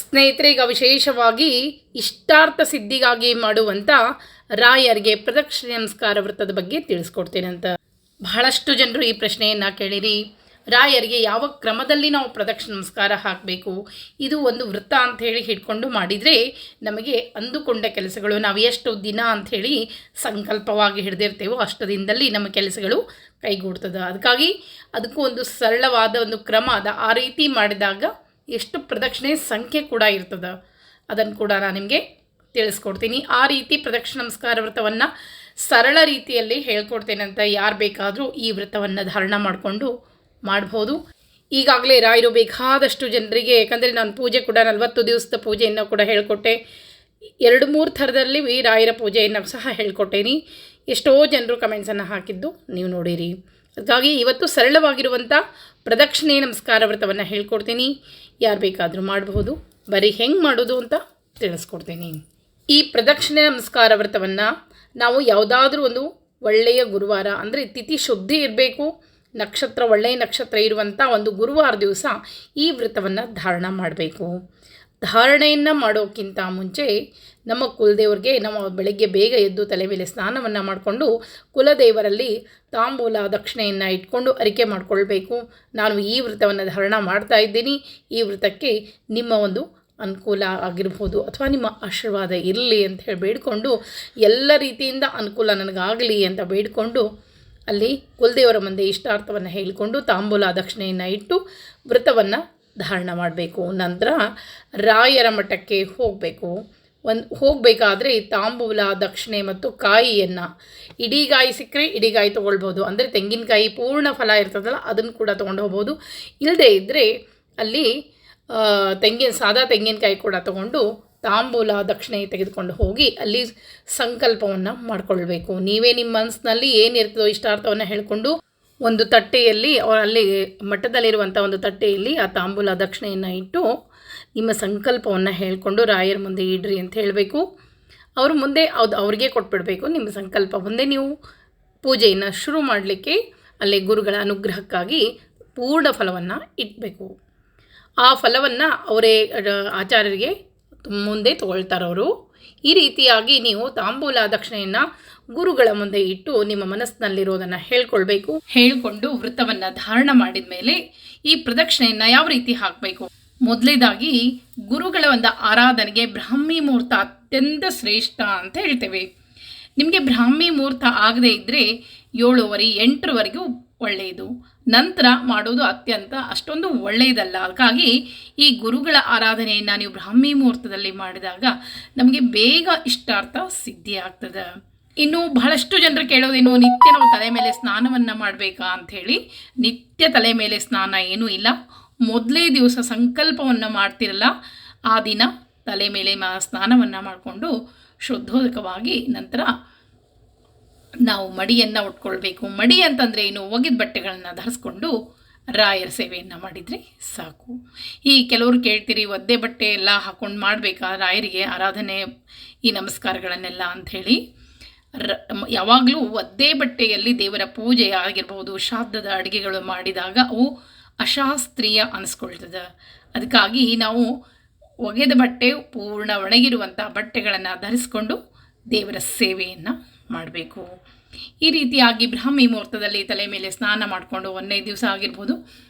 ಸ್ನೇಹಿತರೆ, ಈಗ ವಿಶೇಷವಾಗಿ ಇಷ್ಟಾರ್ಥ ಸಿದ್ಧಿಗಾಗಿ ಮಾಡುವಂಥ ರಾಯರಿಗೆ ಪ್ರದಕ್ಷಿಣೆ ನಮಸ್ಕಾರ ವ್ರತದ ಬಗ್ಗೆ ತಿಳಿಸ್ಕೊಡ್ತೇನೆ ಅಂತ. ಬಹಳಷ್ಟು ಜನರು ಈ ಪ್ರಶ್ನೆಯನ್ನು ಕೇಳಿರಿ, ರಾಯರಿಗೆ ಯಾವ ಕ್ರಮದಲ್ಲಿ ನಾವು ಪ್ರದಕ್ಷಿಣೆ ನಮಸ್ಕಾರ ಹಾಕಬೇಕು, ಇದು ಒಂದು ವೃತ್ತ ಅಂಥೇಳಿ ಹಿಡ್ಕೊಂಡು ಮಾಡಿದರೆ ನಮಗೆ ಅಂದುಕೊಂಡ ಕೆಲಸಗಳು ನಾವು ಎಷ್ಟು ದಿನ ಅಂಥೇಳಿ ಸಂಕಲ್ಪವಾಗಿ ಹಿಡಿದಿರ್ತೇವೋ ಅಷ್ಟು ದಿನದಲ್ಲಿ ನಮ್ಮ ಕೆಲಸಗಳು ಕೈಗೂಡ್ತದೆ. ಅದಕ್ಕಾಗಿ ಅದಕ್ಕೂ ಒಂದು ಸರಳವಾದ ಒಂದು ಕ್ರಮ ಅದ. ಆ ರೀತಿ ಮಾಡಿದಾಗ ಎಷ್ಟು ಪ್ರದಕ್ಷಿಣೆ ಸಂಖ್ಯೆ ಕೂಡ ಇರ್ತದೆ, ಅದನ್ನು ಕೂಡ ನಾನು ನಿಮಗೆ ತಿಳಿಸ್ಕೊಡ್ತೀನಿ. ಆ ರೀತಿ ಪ್ರದಕ್ಷಿಣೆ ನಮಸ್ಕಾರ ವ್ರತವನ್ನು ಸರಳ ರೀತಿಯಲ್ಲಿ ಹೇಳ್ಕೊಡ್ತೇನೆ ಅಂತ ಯಾರು ಬೇಕಾದರೂ ಈ ವ್ರತವನ್ನು ಧಾರಣ ಮಾಡಿಕೊಂಡು ಮಾಡ್ಬೋದು. ಈಗಾಗಲೇ ರಾಯರು ಬೇಕಾದಷ್ಟು ಜನರಿಗೆ, ಯಾಕಂದರೆ ನಾನು ಪೂಜೆ ಕೂಡ 40 ದಿವಸದ ಪೂಜೆಯನ್ನು ಕೂಡ ಹೇಳಿಕೊಟ್ಟೆ, 2-3 ಥರದಲ್ಲಿ ರಾಯರ ಪೂಜೆಯನ್ನು ಸಹ ಹೇಳ್ಕೊಟ್ಟೇನಿ. ಎಷ್ಟೋ ಜನರು ಕಮೆಂಟ್ಸನ್ನು ಹಾಕಿದ್ದು ನೀವು ನೋಡಿರಿ. ಹಾಗಾಗಿ ಇವತ್ತು ಸರಳವಾಗಿರುವಂಥ ಪ್ರದಕ್ಷಿಣೆ ನಮಸ್ಕಾರ ವ್ರತವನ್ನು ಹೇಳ್ಕೊಡ್ತೀನಿ, ಯಾರು ಬೇಕಾದರೂ ಮಾಡಬಹುದು. ಬರೀ ಹೆಂಗೆ ಮಾಡೋದು ಅಂತ ತಿಳಿಸ್ಕೊಡ್ತೀನಿ. ಈ ಪ್ರದಕ್ಷಿಣೆ ನಮಸ್ಕಾರ ವ್ರತವನ್ನು ನಾವು ಯಾವುದಾದ್ರೂ ಒಂದು ಒಳ್ಳೆಯ ಗುರುವಾರ, ಅಂದರೆ ತಿಥಿ ಶುದ್ಧಿ ಇರಬೇಕು, ನಕ್ಷತ್ರ ಒಳ್ಳೆಯ ನಕ್ಷತ್ರ ಇರುವಂಥ ಒಂದು ಗುರುವಾರ ದಿವಸ ಈ ವ್ರತವನ್ನು ಧಾರಣ ಮಾಡಬೇಕು. ಧಾರಣೆಯನ್ನು ಮಾಡೋಕ್ಕಿಂತ ಮುಂಚೆ ನಮ್ಮ ಕುಲದೇವರಿಗೆ ನಾವು ಬೆಳಗ್ಗೆ ಬೇಗ ಎದ್ದು ತಲೆ ಮೇಲೆ ಸ್ನಾನವನ್ನು ಮಾಡಿಕೊಂಡು ಕುಲದೇವರಲ್ಲಿ ತಾಂಬೂಲ ದಕ್ಷಿಣೆಯನ್ನು ಇಟ್ಕೊಂಡು ಅರಿಕೆ ಮಾಡಿಕೊಳ್ಬೇಕು. ನಾನು ಈ ವ್ರತವನ್ನು ಧಾರಣ ಮಾಡ್ತಾ ಇದ್ದೀನಿ, ಈ ವ್ರತಕ್ಕೆ ನಿಮ್ಮ ಒಂದು ಅನುಕೂಲ ಆಗಿರ್ಬೋದು ಅಥವಾ ನಿಮ್ಮ ಆಶೀರ್ವಾದ ಇರಲಿ ಅಂತ ಹೇಳಿ ಬೇಡಿಕೊಂಡು, ಎಲ್ಲ ರೀತಿಯಿಂದ ಅನುಕೂಲ ನನಗಾಗಲಿ ಅಂತ ಬೇಡಿಕೊಂಡು ಅಲ್ಲಿ ಕುಲದೇವರ ಮುಂದೆ ಇಷ್ಟಾರ್ಥವನ್ನು ಹೇಳಿಕೊಂಡು ತಾಂಬೂಲ ದಕ್ಷಿಣೆಯನ್ನು ಇಟ್ಟು ವ್ರತವನ್ನು ಧಾರಣ ಮಾಡಬೇಕು. ನಂತರ ರಾಯರ ಮಠಕ್ಕೆ ಹೋಗಬೇಕಾದ್ರೆ ತಾಂಬೂಲ ದಕ್ಷಿಣೆ ಮತ್ತು ಕಾಯಿಯನ್ನು, ಇಡೀಗಾಯಿ ಸಿಕ್ಕರೆ ಇಡೀಗಾಯಿ ತೊಗೊಳ್ಬೋದು, ಅಂದರೆ ತೆಂಗಿನಕಾಯಿ ಪೂರ್ಣ ಫಲ ಇರ್ತದಲ್ಲ ಅದನ್ನು ಕೂಡ ತೊಗೊಂಡು ಹೋಗ್ಬೋದು. ಇಲ್ಲದೇ ಇದ್ದರೆ ಅಲ್ಲಿ ಸಾದಾ ತೆಂಗಿನಕಾಯಿ ಕೂಡ ತೊಗೊಂಡು ತಾಂಬೂಲ ದಕ್ಷಿಣೆ ತೆಗೆದುಕೊಂಡು ಹೋಗಿ ಅಲ್ಲಿ ಸಂಕಲ್ಪವನ್ನು ಮಾಡಿಕೊಳ್ಬೇಕು. ನೀವೇ ನಿಮ್ಮ ಮನಸ್ಸಿನಲ್ಲಿ ಏನಿರ್ತದೋ ಇಷ್ಟಾರ್ಥವನ್ನು ಹೇಳಿಕೊಂಡು ಒಂದು ತಟ್ಟೆಯಲ್ಲಿ, ಅಲ್ಲಿ ಮಠದಲ್ಲಿರುವಂಥ ಒಂದು ತಟ್ಟೆಯಲ್ಲಿ ಆ ತಾಂಬೂಲ ದಕ್ಷಿಣೆಯನ್ನು ಇಟ್ಟು ನಿಮ್ಮ ಸಂಕಲ್ಪವನ್ನು ಹೇಳಿಕೊಂಡು ರಾಯರ ಮುಂದೆ ಇಡ್ರಿ ಅಂತ ಹೇಳಬೇಕು. ಅವ್ರ ಮುಂದೆ ಅವ್ರಿಗೆ ಕೊಟ್ಬಿಡಬೇಕು. ನಿಮ್ಮ ಸಂಕಲ್ಪ ಮುಂದೆ ನೀವು ಪೂಜೆಯನ್ನು ಶುರು ಮಾಡಲಿಕ್ಕೆ ಅಲ್ಲಿ ಗುರುಗಳ ಅನುಗ್ರಹಕ್ಕಾಗಿ ಪೂರ್ಣ ಫಲವನ್ನು ಇಡಬೇಕು. ಆ ಫಲವನ್ನು ಅವರೇ ಆಚಾರ್ಯರಿಗೆ ಮುಂದೆ ತಗೊಳ್ತಾರವರು. ಈ ರೀತಿಯಾಗಿ ನೀವು ತಾಂಬೂಲ ದಕ್ಷಿಣೆಯನ್ನು ಗುರುಗಳ ಮುಂದೆ ಇಟ್ಟು ನಿಮ್ಮ ಮನಸ್ಸಿನಲ್ಲಿರೋದನ್ನು ಹೇಳಿಕೊಂಡು ವ್ರತವನ್ನು ಧಾರಣ ಮಾಡಿದ ಮೇಲೆ ಈ ಪ್ರದಕ್ಷಿಣೆಯನ್ನು ಯಾವ ರೀತಿ ಹಾಕಬೇಕು. ಮೊದಲೇದಾಗಿ ಗುರುಗಳ ಒಂದು ಆರಾಧನೆಗೆ ಬ್ರಾಹ್ಮಿ ಮುಹೂರ್ತ ಅತ್ಯಂತ ಶ್ರೇಷ್ಠ ಅಂತ ಹೇಳ್ತೇವೆ. ನಿಮಗೆ ಬ್ರಾಹ್ಮಿ ಮುಹೂರ್ತ ಆಗದೇ ಇದ್ದರೆ 7:30, 8ವರೆಗೂ ಒಳ್ಳೆಯದು. ನಂತರ ಮಾಡೋದು ಅಷ್ಟೊಂದು ಒಳ್ಳೆಯದಲ್ಲ. ಹಾಗಾಗಿ ಈ ಗುರುಗಳ ಆರಾಧನೆಯನ್ನು ನೀವು ಬ್ರಾಹ್ಮಿ ಮುಹೂರ್ತದಲ್ಲಿ ಮಾಡಿದಾಗ ನಮಗೆ ಬೇಗ ಇಷ್ಟಾರ್ಥ ಸಿದ್ಧಿ ಆಗ್ತದೆ. ಇನ್ನು ಬಹಳಷ್ಟು ಜನರು ಕೇಳೋದೇನು, ನಿತ್ಯ ನಾವು ತಲೆ ಮೇಲೆ ಸ್ನಾನವನ್ನು ಮಾಡಬೇಕಾ ಅಂಥೇಳಿ. ನಿತ್ಯ ತಲೆ ಮೇಲೆ ಸ್ನಾನ ಏನೂ ಇಲ್ಲ. ಮೊದಲೇ ದಿವಸ ಸಂಕಲ್ಪವನ್ನು ಮಾಡ್ತಿರಲ್ಲ, ಆ ದಿನ ತಲೆ ಮೇಲೆ ಸ್ನಾನವನ್ನು ಮಾಡಿಕೊಂಡು ಶುದ್ಧೋದಕವಾಗಿ ನಂತರ ನಾವು ಮಡಿಯನ್ನು ಉಟ್ಕೊಳ್ಬೇಕು. ಮಡಿ ಅಂತಂದರೆ ಏನು, ಒಗೆದ ಬಟ್ಟೆಗಳನ್ನು ಧರಿಸ್ಕೊಂಡು ರಾಯರ ಸೇವೆಯನ್ನು ಮಾಡಿದರೆ ಸಾಕು. ಈ ಕೆಲವರು ಕೇಳ್ತೀರಿ, ಒದ್ದೆ ಬಟ್ಟೆ ಎಲ್ಲ ಹಾಕ್ಕೊಂಡು ಮಾಡಬೇಕಾ ರಾಯರಿಗೆ ಆರಾಧನೆ ಈ ನಮಸ್ಕಾರಗಳನ್ನೆಲ್ಲ ಅಂಥೇಳಿ. ಯಾವಾಗಲೂ ಒದ್ದೆ ಬಟ್ಟೆಯಲ್ಲಿ ದೇವರ ಪೂಜೆ ಆಗಿರ್ಬೋದು, ಶ್ರಾದ್ದದ ಅಡುಗೆಗಳು ಮಾಡಿದಾಗ ಅವು ಅಶಾಸ್ತ್ರೀಯ ಅನಿಸ್ಕೊಳ್ತದೆ. ಅದಕ್ಕಾಗಿ ನಾವು ಒಗೆದ ಬಟ್ಟೆ ಪೂರ್ಣ ಒಣಗಿರುವಂಥ ಬಟ್ಟೆಗಳನ್ನು ಧರಿಸ್ಕೊಂಡು ದೇವರ ಸೇವೆಯನ್ನು ಮಾಡಬೇಕು. ಈ ರೀತಿಯಾಗಿ ಬ್ರಾಹ್ಮಿ ಮುಹೂರ್ತದಲ್ಲಿ ತಲೆ ಮೇಲೆ ಸ್ನಾನ ಮಾಡಿಕೊಂಡು 1ನೇ ದಿವಸ ಆಗಿರ್ಬೋದು,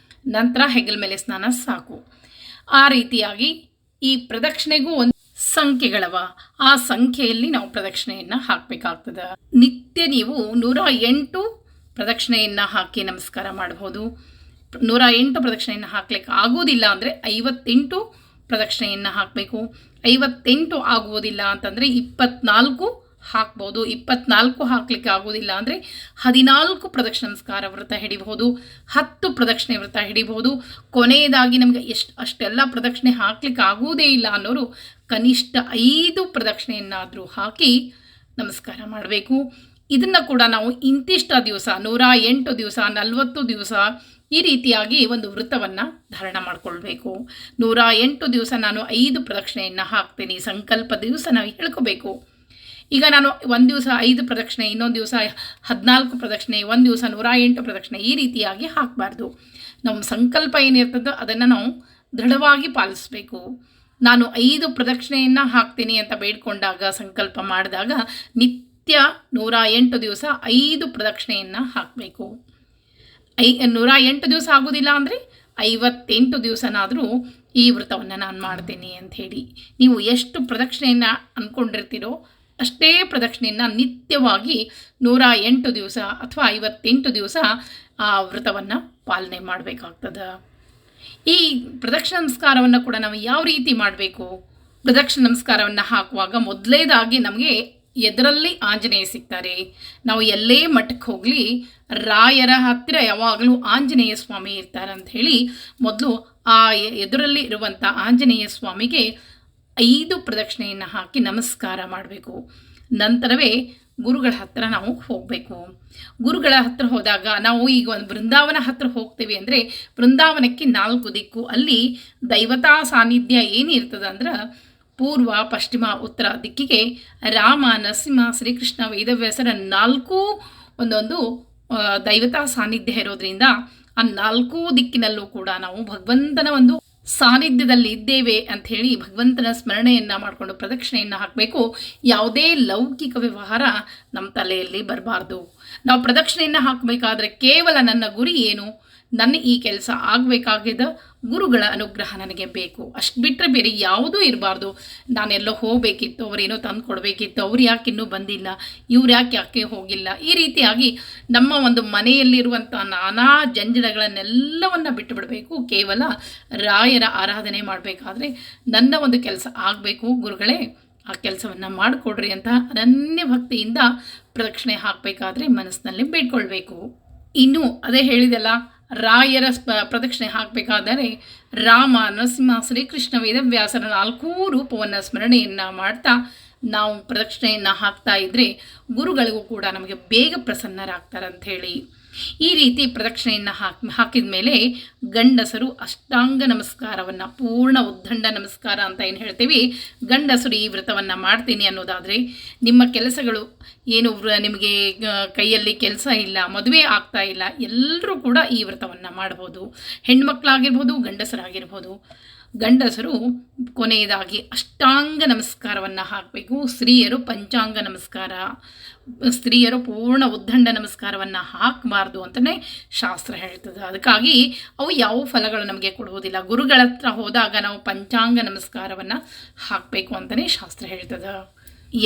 ನಂತರ ಹೆಗಲ ಮೇಲೆ ಸ್ನಾನ ಸಾಕು. ಆ ರೀತಿಯಾಗಿ ಈ ಪ್ರದಕ್ಷಿಣೆಗೂ ಒಂದು ಸಂಖ್ಯೆಗಳವ, ಆ ಸಂಖ್ಯೆಯಲ್ಲಿ ನಾವು ಪ್ರದಕ್ಷಿಣೆಯನ್ನು ಹಾಕಬೇಕಾಗ್ತದೆ. ನಿತ್ಯ ನೀವು 108 ಪ್ರದಕ್ಷಿಣೆಯನ್ನು ಹಾಕಿ ನಮಸ್ಕಾರ ಮಾಡಬಹುದು. 108 ಪ್ರದಕ್ಷಿಣೆಯನ್ನು ಹಾಕ್ಲಿಕ್ಕೆ ಆಗೋದಿಲ್ಲ ಅಂದರೆ 58 ಪ್ರದಕ್ಷಿಣೆಯನ್ನು ಹಾಕಬೇಕು. 58 ಆಗುವುದಿಲ್ಲ ಅಂತಂದರೆ 24 ಹಾಕ್ಬೋದು. 24 ಹಾಕ್ಲಿಕ್ಕೆ ಆಗೋದಿಲ್ಲ ಅಂದರೆ 14 ಪ್ರದಕ್ಷಿಣೆ ನಮಸ್ಕಾರ ವ್ರತ ಹಿಡಿಬಹುದು, 10 ಪ್ರದಕ್ಷಿಣೆ ವ್ರತ ಹಿಡಿಬಹುದು. ಕೊನೆಯದಾಗಿ ನಮಗೆ ಅಷ್ಟೆಲ್ಲ ಪ್ರದಕ್ಷಿಣೆ ಹಾಕ್ಲಿಕ್ಕೆ ಆಗುವುದೇ ಇಲ್ಲ ಅನ್ನೋರು ಕನಿಷ್ಠ 5 ಪ್ರದಕ್ಷಿಣೆಯನ್ನಾದರೂ ಹಾಕಿ ನಮಸ್ಕಾರ ಮಾಡಬೇಕು. ಇದನ್ನು ಕೂಡ ನಾವು ಇಂತಿಷ್ಟ ದಿವಸ 108 ದಿವಸ, 40 ದಿವಸ ಈ ರೀತಿಯಾಗಿ ಒಂದು ವ್ರತವನ್ನು ಧಾರಣ ಮಾಡಿಕೊಳ್ಬೇಕು. 108 ದಿವಸ ನಾನು 5 ಪ್ರದಕ್ಷಿಣೆಯನ್ನು ಹಾಕ್ತೀನಿ. ಸಂಕಲ್ಪ ದಿವಸ ನಾವು ಹೇಳ್ಕೋಬೇಕು. ಈಗ ನಾನು ಒಂದು ದಿವಸ 5 ಪ್ರದಕ್ಷಿಣೆ, ಇನ್ನೊಂದು ದಿವಸ 14 ಪ್ರದಕ್ಷಿಣೆ, ಒಂದು ದಿವಸ 108 ಪ್ರದಕ್ಷಿಣೆ ಈ ರೀತಿಯಾಗಿ ಹಾಕಬಾರ್ದು. ನಮ್ಮ ಸಂಕಲ್ಪ ಏನಿರ್ತದೋ ಅದನ್ನು ನಾವು ದೃಢವಾಗಿ ಪಾಲಿಸಬೇಕು. ನಾನು 5 ಪ್ರದಕ್ಷಿಣೆಯನ್ನು ಹಾಕ್ತೀನಿ ಅಂತ ಬೇಡ್ಕೊಂಡಾಗ ಸಂಕಲ್ಪ ಮಾಡಿದಾಗ ನಿತ್ಯ 108 ದಿವಸ 5 ಪ್ರದಕ್ಷಿಣೆಯನ್ನು ಹಾಕಬೇಕು. 108 ದಿವಸ ಆಗೋದಿಲ್ಲ ಅಂದರೆ 58 ದಿವಸನಾದರೂ ಈ ವ್ರತವನ್ನು ನಾನು ಮಾಡ್ತೀನಿ ಅಂಥೇಳಿ ನೀವು ಎಷ್ಟು ಪ್ರದಕ್ಷಿಣೆಯನ್ನು ಅಂದ್ಕೊಂಡಿರ್ತೀರೋ ಅಷ್ಟೇ ಪ್ರದಕ್ಷಿಣೆಯನ್ನು ನಿತ್ಯವಾಗಿ 108 ದಿವಸ ಅಥವಾ 58 ದಿವಸ ಆ ವ್ರತವನ್ನು ಪಾಲನೆ ಮಾಡಬೇಕಾಗ್ತದೆ. ಈ ಪ್ರದಕ್ಷಿಣ ನಮಸ್ಕಾರವನ್ನು ಕೂಡ ನಾವು ಯಾವ ರೀತಿ ಮಾಡಬೇಕು? ಪ್ರದಕ್ಷಿಣ ನಮಸ್ಕಾರವನ್ನು ಹಾಕುವಾಗ ಮೊದಲೇದಾಗಿ ನಮಗೆ ಎದರಲ್ಲಿ ಆಂಜನೇಯ ಸಿಗ್ತಾರೆ. ನಾವು ಎಲ್ಲೇ ಮಠಕ್ಕೆ ಹೋಗಲಿ ರಾಯರ ಹತ್ತಿರ ಯಾವಾಗಲೂ ಆಂಜನೇಯ ಸ್ವಾಮಿ ಇರ್ತಾರೆ ಅಂತ ಹೇಳಿ ಮೊದಲು ಆ ಎದುರಲ್ಲಿ ಇರುವಂಥ ಆಂಜನೇಯ ಸ್ವಾಮಿಗೆ 5 ಪ್ರದಕ್ಷಿಣೆಯನ್ನು ಹಾಕಿ ನಮಸ್ಕಾರ ಮಾಡಬೇಕು. ನಂತರವೇ ಗುರುಗಳ ಹತ್ತಿರ ನಾವು ಹೋಗಬೇಕು. ಗುರುಗಳ ಹತ್ತಿರ ಹೋದಾಗ ನಾವು ಈಗ ಒಂದು ಬೃಂದಾವನ ಹತ್ತಿರ ಹೋಗ್ತೀವಿ ಅಂದರೆ ಬೃಂದಾವನಕ್ಕೆ 4 ದಿಕ್ಕು, ಅಲ್ಲಿ ದೈವತಾ ಸಾನ್ನಿಧ್ಯ ಏನಿರ್ತದೆ ಅಂದ್ರೆ ಪೂರ್ವ, ಪಶ್ಚಿಮ, ಉತ್ತರ ದಿಕ್ಕಿಗೆ ರಾಮ, ನರಸಿಂಹ, ಶ್ರೀಕೃಷ್ಣ, ವೇದವ್ಯಾಸರ 4 ಒಂದೊಂದು ದೈವತಾ ಸಾನ್ನಿಧ್ಯ ಇರೋದ್ರಿಂದ ಆ 4 ದಿಕ್ಕಿನಲ್ಲೂ ಕೂಡ ನಾವು ಭಗವಂತನ ಒಂದು ಸಾನ್ನಿಧ್ಯದಲ್ಲಿ ಇದ್ದೇವೆ ಅಂಥೇಳಿ ಭಗವಂತನ ಸ್ಮರಣೆಯನ್ನು ಮಾಡಿಕೊಂಡು ಪ್ರದಕ್ಷಿಣೆಯನ್ನು ಹಾಕಬೇಕು. ಯಾವುದೇ ಲೌಕಿಕ ವ್ಯವಹಾರ ನಮ್ಮ ತಲೆಯಲ್ಲಿ ಬರಬಾರ್ದು. ನಾವು ಪ್ರದಕ್ಷಿಣೆಯನ್ನು ಹಾಕಬೇಕಾದ್ರೆ ಕೇವಲ ನನ್ನ ಗುರಿ ಏನು? ನನ್ನ ಈ ಕೆಲಸ ಆಗಬೇಕಾಗಿದ್ದ ಗುರುಗಳ ಅನುಗ್ರಹ ನನಗೆ ಬೇಕು, ಅಷ್ಟು ಬಿಟ್ಟರೆ ಬೇರೆ ಯಾವುದೂ ಇರಬಾರ್ದು. ನಾನೆಲ್ಲೋ ಹೋಗಬೇಕಿತ್ತು, ಅವರೇನೋ ತಂದು ಕೊಡಬೇಕಿತ್ತು, ಅವ್ರು ಯಾಕೆ ಇನ್ನೂ ಬಂದಿಲ್ಲ, ಇವ್ರು ಯಾಕೆ ಹೋಗಿಲ್ಲ, ಈ ರೀತಿಯಾಗಿ ನಮ್ಮ ಒಂದು ಮನೆಯಲ್ಲಿರುವಂಥ ನಾನಾ ಜಂಜಡಗಳನ್ನೆಲ್ಲವನ್ನು ಬಿಟ್ಟು ಬಿಡಬೇಕು. ಕೇವಲ ರಾಯರ ಆರಾಧನೆ ಮಾಡಬೇಕಾದ್ರೆ ನನ್ನ ಒಂದು ಕೆಲಸ ಆಗಬೇಕು, ಗುರುಗಳೇ ಆ ಕೆಲಸವನ್ನು ಮಾಡಿಕೊಡ್ರಿ ಅಂತ ಅನನ್ಯ ಭಕ್ತಿಯಿಂದ ಪ್ರದಕ್ಷಿಣೆ ಹಾಕಬೇಕಾದ್ರೆ ಮನಸ್ಸಿನಲ್ಲಿ ಬೇಡ್ಕೊಳ್ಬೇಕು. ಇನ್ನು ಅದೇ ಹೇಳಿದೆಲ್ಲ, ರಾಯರ ಪ್ರದಕ್ಷಿಣೆ ಹಾಕಬೇಕಾದರೆ ರಾಮ, ನರಸಿಂಹ, ಶ್ರೀಕೃಷ್ಣ, ವೇದವ್ಯಾಸರ 4 ರೂಪವನ್ನು ಸ್ಮರಣೆಯನ್ನು ಮಾಡ್ತಾ ನಾವು ಪ್ರದಕ್ಷಿಣೆಯನ್ನು ಹಾಕ್ತಾ ಇದ್ದರೆ ಗುರುಗಳಿಗೂ ಕೂಡ ನಮಗೆ ಬೇಗ ಪ್ರಸನ್ನರಾಗ್ತಾರೆ ಅಂಥೇಳಿ ಈ ರೀತಿ ಪ್ರದಕ್ಷಿಣೆಯನ್ನು ಹಾಕಿದ ಮೇಲೆ ಗಂಡಸರು ಅಷ್ಟಾಂಗ ನಮಸ್ಕಾರವನ್ನು, ಪೂರ್ಣ ಉದ್ದಂಡ ನಮಸ್ಕಾರ ಅಂತ ಏನು ಹೇಳ್ತೀವಿ, ಗಂಡಸರು ಈ ವ್ರತವನ್ನು ಮಾಡ್ತೀನಿ ಅನ್ನೋದಾದರೆ ನಿಮ್ಮ ಕೆಲಸಗಳು ಏನು ನಿಮಗೆ ಕೈಯಲ್ಲಿ ಕೆಲಸ ಇಲ್ಲ, ಮದುವೆ ಆಗ್ತಾ ಇಲ್ಲ, ಎಲ್ಲರೂ ಕೂಡ ಈ ವ್ರತವನ್ನು ಮಾಡ್ಬೋದು. ಹೆಣ್ಮಕ್ಳಾಗಿರ್ಬೋದು, ಗಂಡಸರಾಗಿರ್ಬೋದು. ಗಂಡಸರು ಕೊನೆಯದಾಗಿ ಅಷ್ಟಾಂಗ ನಮಸ್ಕಾರವನ್ನು ಹಾಕಬೇಕು. ಸ್ತ್ರೀಯರು ಪಂಚಾಂಗ ನಮಸ್ಕಾರ, ಸ್ತ್ರೀಯರು ಪೂರ್ಣ ಉದ್ದಂಡ ನಮಸ್ಕಾರವನ್ನು ಹಾಕಬಾರ್ದು ಅಂತಲೇ ಶಾಸ್ತ್ರ ಹೇಳ್ತದೆ. ಅದಕ್ಕಾಗಿ ಅವು ಯಾವ ಫಲಗಳು ನಮಗೆ ಕೊಡುವುದಿಲ್ಲ. ಗುರುಗಳ ಹತ್ರ ಹೋದಾಗ ನಾವು ಪಂಚಾಂಗ ನಮಸ್ಕಾರವನ್ನು ಹಾಕಬೇಕು ಅಂತಲೇ ಶಾಸ್ತ್ರ ಹೇಳ್ತದೆ.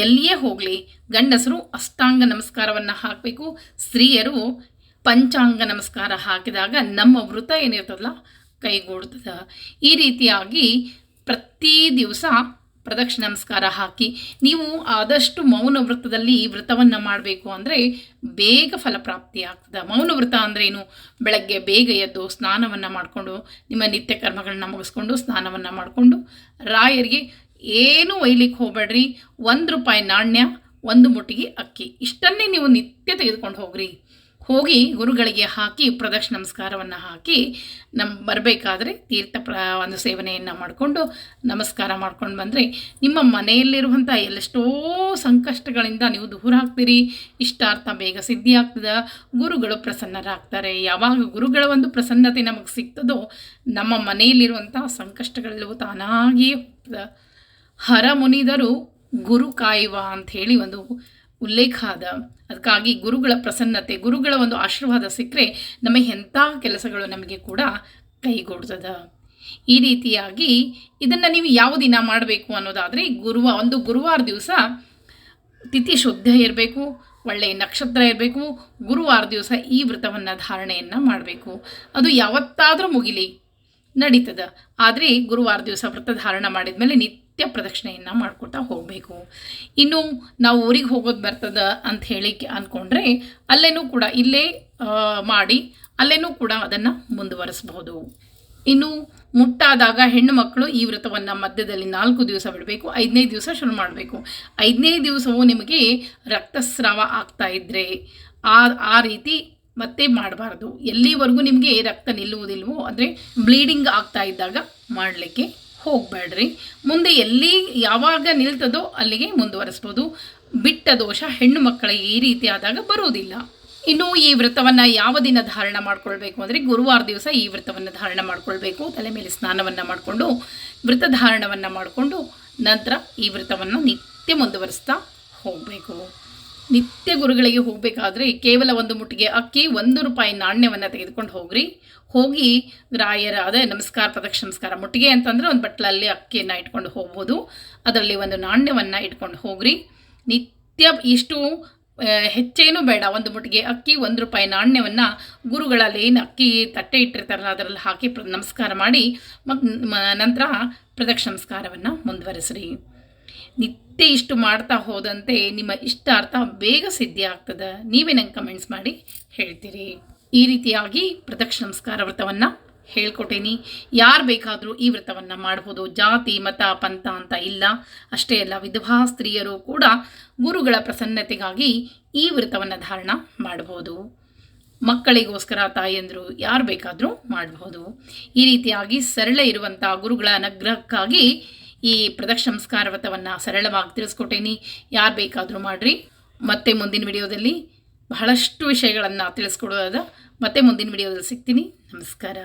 ಎಲ್ಲಿಯೇ ಹೋಗಲಿ ಗಂಡಸರು ಅಷ್ಟಾಂಗ ನಮಸ್ಕಾರವನ್ನು ಹಾಕಬೇಕು, ಸ್ತ್ರೀಯರು ಪಂಚಾಂಗ ನಮಸ್ಕಾರ ಹಾಕಿದಾಗ ನಮ್ಮ ವ್ರತ ಏನಿರ್ತದಲ್ಲ ಕೈಗೂಡ್ತದೆ. ಈ ರೀತಿಯಾಗಿ ಪ್ರತಿ ದಿವಸ ಪ್ರದಕ್ಷಿಣ ನಮಸ್ಕಾರ ಹಾಕಿ ನೀವು ಆದಷ್ಟು ಮೌನ ವ್ರತದಲ್ಲಿ ಈ ವ್ರತವನ್ನು ಮಾಡಬೇಕು ಅಂದರೆ ಬೇಗ ಫಲಪ್ರಾಪ್ತಿ ಆಗ್ತದೆ. ಮೌನ ವ್ರತ ಅಂದ್ರೇನು? ಬೆಳಗ್ಗೆ ಬೇಗ ಎದ್ದು ಸ್ನಾನವನ್ನು ಮಾಡಿಕೊಂಡು ನಿಮ್ಮ ನಿತ್ಯ ಕರ್ಮಗಳನ್ನ ಮುಗಿಸ್ಕೊಂಡು ಸ್ನಾನವನ್ನು ಮಾಡಿಕೊಂಡು ರಾಯರಿಗೆ ಏನೂ ಒಯ್ಲಿಕ್ಕೆ ಹೋಗಬೇಡ್ರಿ. 1 ರೂಪಾಯಿ ನಾಣ್ಯ, 1 ಮುಟ್ಟಿಗೆ ಅಕ್ಕಿ, ಇಷ್ಟನ್ನೇ ನೀವು ನಿತ್ಯ ತೆಗೆದುಕೊಂಡು ಹೋಗಿ ಗುರುಗಳಿಗೆ ಹಾಕಿ ಪ್ರದಕ್ಷಿಣ ನಮಸ್ಕಾರವನ್ನು ಹಾಕಿ ಬರಬೇಕಾದ್ರೆ ತೀರ್ಥ ಒಂದು ಸೇವನೆಯನ್ನು ಮಾಡಿಕೊಂಡು ನಮಸ್ಕಾರ ಮಾಡ್ಕೊಂಡು ಬಂದರೆ ನಿಮ್ಮ ಮನೆಯಲ್ಲಿರುವಂಥ ಎಲ್ಲೆಷ್ಟೋ ಸಂಕಷ್ಟಗಳಿಂದ ನೀವು ದೂರ ಆಗ್ತೀರಿ. ಇಷ್ಟಾರ್ಥ ಬೇಗ ಸಿದ್ಧಿ ಆಗ್ತದೆ, ಗುರುಗಳು ಪ್ರಸನ್ನರಾಗ್ತಾರೆ. ಯಾವಾಗ ಗುರುಗಳ ಒಂದು ಪ್ರಸನ್ನತೆ ನಮಗೆ ಸಿಗ್ತದೋ ನಮ್ಮ ಮನೆಯಲ್ಲಿರುವಂಥ ಸಂಕಷ್ಟಗಳೆಲ್ಲವೂ ತಾನಾಗಿಯೇ ಹೋಗ್ತದೆ. ಹರ ಮುನಿದರು ಗುರು ಕಾಯುವ ಅಂಥೇಳಿ ಒಂದು ಉಲ್ಲೇಖ ಅದ. ಅದಕ್ಕಾಗಿ ಗುರುಗಳ ಪ್ರಸನ್ನತೆ, ಗುರುಗಳ ಒಂದು ಆಶೀರ್ವಾದ ಸಿಕ್ಕರೆ ನಮಗೆ ಎಂಥ ಕೆಲಸಗಳು ನಮಗೆ ಕೂಡ ಕೈಗೂಡ್ತದೆ. ಈ ರೀತಿಯಾಗಿ ಇದನ್ನು ನೀವು ಯಾವ ದಿನ ಮಾಡಬೇಕು ಅನ್ನೋದಾದರೆ ಒಂದು ಗುರುವಾರ ದಿವಸ ತಿಥಿ ಶುದ್ಧ ಇರಬೇಕು, ಒಳ್ಳೆಯ ನಕ್ಷತ್ರ ಇರಬೇಕು. ಗುರುವಾರ ದಿವಸ ಈ ವ್ರತವನ್ನು ಧಾರಣೆಯನ್ನು ಮಾಡಬೇಕು. ಅದು ಯಾವತ್ತಾದರೂ ಮುಗಿಲಿ ನಡೀತದೆ, ಆದರೆ ಗುರುವಾರ ದಿವಸ ವ್ರತ ಧಾರಣ ಮಾಡಿದ ಮೇಲೆ ನಿತ್ಯ ಪ್ರದಕ್ಷಿಣೆಯನ್ನು ಮಾಡ್ಕೊತಾ ಹೋಗಬೇಕು. ಇನ್ನು ನಾವು ಊರಿಗೆ ಹೋಗೋದು ಬರ್ತದೆ ಅಂತ ಹೇಳಿ ಅಂದ್ಕೊಂಡ್ರೆ ಅಲ್ಲೇನೂ ಕೂಡ ಇಲ್ಲೇ ಮಾಡಿ ಅಲ್ಲೇನೂ ಕೂಡ ಅದನ್ನು ಮುಂದುವರಿಸಬಹುದು. ಇನ್ನು ಮುಟ್ಟಾದಾಗ ಹೆಣ್ಣು ಮಕ್ಕಳು ಈ ವ್ರತವನ್ನು ಮಧ್ಯದಲ್ಲಿ 4 ದಿವಸ ಬಿಡಬೇಕು, 5ನೇ ದಿವಸ ಶುರು ಮಾಡಬೇಕು. 5ನೇ ದಿವಸವೂ ನಿಮಗೆ ರಕ್ತಸ್ರಾವ ಆಗ್ತಾ ಇದ್ದರೆ ಆ ರೀತಿ ಮತ್ತೆ ಮಾಡಬಾರ್ದು. ಎಲ್ಲಿವರೆಗೂ ನಿಮಗೆ ರಕ್ತ ನಿಲ್ಲುವುದಿಲ್ವೋ ಅಂದರೆ ಬ್ಲೀಡಿಂಗ್ ಆಗ್ತಾ ಇದ್ದಾಗ ಮಾಡಲಿಕ್ಕೆ ಹೋಗಬೇಡ್ರಿ. ಮುಂದೆ ಯಾವಾಗ ನಿಲ್ತದೋ ಅಲ್ಲಿಗೆ ಮುಂದುವರಿಸ್ಬೋದು. ಬಿಟ್ಟ ದೋಷ ಹೆಣ್ಣು ಮಕ್ಕಳಿಗೆ ಈ ರೀತಿ ಆದಾಗ ಬರುವುದಿಲ್ಲ. ಇನ್ನು ಈ ವ್ರತವನ್ನು ಯಾವ ದಿನ ಧಾರಣ ಮಾಡ್ಕೊಳ್ಬೇಕು ಅಂದರೆ ಗುರುವಾರ ದಿವಸ ಈ ವ್ರತವನ್ನು ಧಾರಣ ಮಾಡ್ಕೊಳ್ಬೇಕು. ತಲೆ ಮೇಲೆ ಸ್ನಾನವನ್ನು ಮಾಡಿಕೊಂಡು ವ್ರತ ಧಾರಣವನ್ನು ಮಾಡಿಕೊಂಡು ನಂತರ ಈ ವ್ರತವನ್ನು ನಿತ್ಯ ಮುಂದುವರಿಸ್ತಾ ಹೋಗಬೇಕು. ನಿತ್ಯ ಗುರುಗಳಿಗೆ ಹೋಗಬೇಕಾದ್ರೆ ಕೇವಲ ಒಂದು ಮುಟ್ಟಿಗೆ ಅಕ್ಕಿ, 1 ರೂಪಾಯಿ ನಾಣ್ಯವನ್ನು ತೆಗೆದುಕೊಂಡು ಹೋಗಿ ರಾಯರ ಅದೇ ನಮಸ್ಕಾರ, ಪ್ರದಕ್ಷಿಣ ನಮಸ್ಕಾರ, ಮುಟ್ಟಿಗೆ ಅಂತಂದರೆ ಒಂದು ಬಟ್ಲಲ್ಲಿ ಅಕ್ಕಿಯನ್ನು ಇಟ್ಕೊಂಡು ಹೋಗ್ಬೋದು. ಅದರಲ್ಲಿ ಒಂದು ನಾಣ್ಯವನ್ನು ಇಟ್ಕೊಂಡು ಹೋಗ್ರಿ. ನಿತ್ಯ ಇಷ್ಟು ಹೆಚ್ಚೇನೂ ಬೇಡ, 1 ಮುಟ್ಟಿಗೆ ಅಕ್ಕಿ, 1 ರೂಪಾಯಿ ನಾಣ್ಯವನ್ನು ಗುರುಗಳಲ್ಲಿ ಏನು ಅಕ್ಕಿ ತಟ್ಟೆ ಇಟ್ಟಿರ್ತಾರಲ್ಲ ಅದರಲ್ಲಿ ಹಾಕಿ ನಮಸ್ಕಾರ ಮಾಡಿ ನಂತರ ಪ್ರದಕ್ಷಿಣ ನಮಸ್ಕಾರವನ್ನು ಮುಂದುವರಿಸ್ರಿ. ನಿತ್ಯ ಇಷ್ಟು ಮಾಡ್ತಾ ಹೋದಂತೆ ನಿಮ್ಮ ಇಷ್ಟಾರ್ಥ ಬೇಗ ಸಿದ್ಧಿ ಆಗ್ತದೆ. ನೀವೇ ನಂಗೆ ಕಮೆಂಟ್ಸ್ ಮಾಡಿ ಹೇಳ್ತೀರಿ. ಈ ರೀತಿಯಾಗಿ ಪ್ರದಕ್ಷಿಣ ನಮಸ್ಕಾರ ವ್ರತವನ್ನು ಹೇಳ್ಕೊಟ್ಟೇನಿ. ಯಾರು ಬೇಕಾದರೂ ಈ ವ್ರತವನ್ನು ಮಾಡ್ಬೋದು. ಜಾತಿ, ಮತ, ಪಂಥ ಅಂತ ಇಲ್ಲ. ಅಷ್ಟೇ ಅಲ್ಲ, ವಿಧವಾ ಸ್ತ್ರೀಯರು ಕೂಡ ಗುರುಗಳ ಪ್ರಸನ್ನತೆಗಾಗಿ ಈ ವ್ರತವನ್ನು ಧಾರಣ ಮಾಡ್ಬೋದು. ಮಕ್ಕಳಿಗೋಸ್ಕರ ತಾಯಂದರು ಯಾರು ಬೇಕಾದರೂ ಮಾಡಬಹುದು. ಈ ರೀತಿಯಾಗಿ ಸರಳ ಇರುವಂಥ ಗುರುಗಳ ಅನುಗ್ರಹಕ್ಕಾಗಿ ಈ ಪ್ರದಕ್ಷಿಣ ನಮಸ್ಕಾರ ವ್ರತವನ್ನು ಸರಳವಾಗಿ ತಿಳಿಸ್ಕೊಟ್ಟೇನಿ. ಯಾರು ಬೇಕಾದರೂ ಮಾಡಿರಿ. ಮತ್ತೆ ಮುಂದಿನ ವಿಡಿಯೋದಲ್ಲಿ ಬಹಳಷ್ಟು ವಿಷಯಗಳನ್ನು ತಿಳಿಸ್ಕೊಡೋದ. ಮತ್ತೆ ಮುಂದಿನ ವಿಡಿಯೋದಲ್ಲಿ ಸಿಗ್ತೀನಿ. ನಮಸ್ಕಾರ.